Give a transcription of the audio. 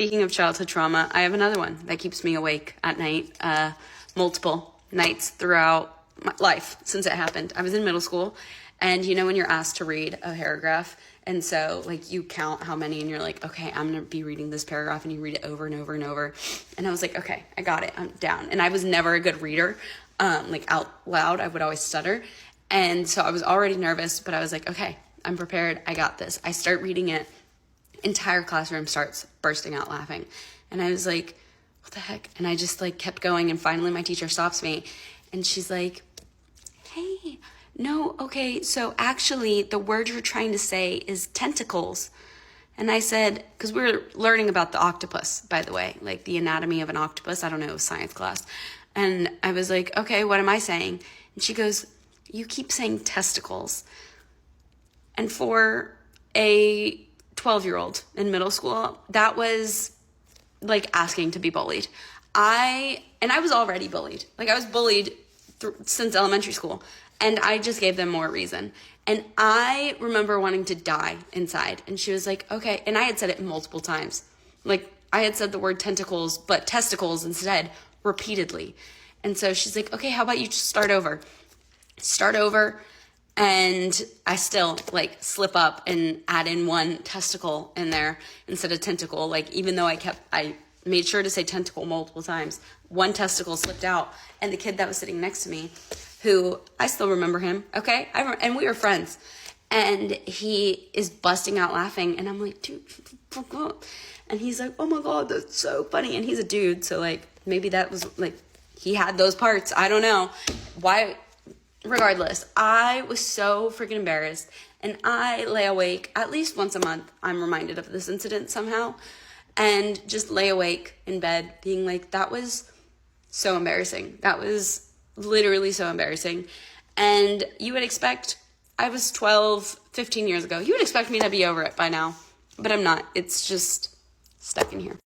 Speaking of childhood trauma, I have another one that keeps me awake at night, multiple nights throughout my life since it happened. I was in middle school, and you know when you're asked to read a paragraph, and so like you count how many, and you're like, okay, I'm gonna be reading this paragraph, and you read it over and over and over. And I was like, okay, I got it, I'm down. And I was never a good reader, like out loud, I would always stutter. And so I was already nervous, but I was like, okay, I'm prepared, I got this. I start reading it. Entire classroom starts bursting out laughing. And I was like, what the heck? And I just like kept going, and finally my teacher stops me and she's like, hey, no, okay, so actually the word you're trying to say is tentacles. And I said, because we were learning about the octopus, by the way, like the anatomy of an octopus. I don't know, it was science class. And I was like, okay, what am I saying? And she goes, you keep saying testicles. And for a 12-year-old in middle school, that was like asking to be bullied. I was already bullied. Like I was bullied since elementary school, and I just gave them more reason. And I remember wanting to die inside. And she was like, okay. And I had said it multiple times. Like I had said the word tentacles, but testicles instead, repeatedly. And so she's like, okay, how about you just start over? And I still like slip up and add in one testicle in there instead of tentacle. Like even though I made sure to say tentacle multiple times, one testicle slipped out. And the kid that was sitting next to me, who I still remember him, okay? And we were friends. And he is busting out laughing. And I'm like, dude, and he's like, oh my God, that's so funny. And he's a dude. So like maybe that was like, he had those parts. I don't know why. Regardless, I was so freaking embarrassed, and I lay awake at least once a month. I'm reminded of this incident somehow, and just lay awake in bed being like, that was so embarrassing. That was literally so embarrassing. And you would expect, I was 12, 15 years ago, you would expect me to be over it by now, but I'm not. It's just stuck in here.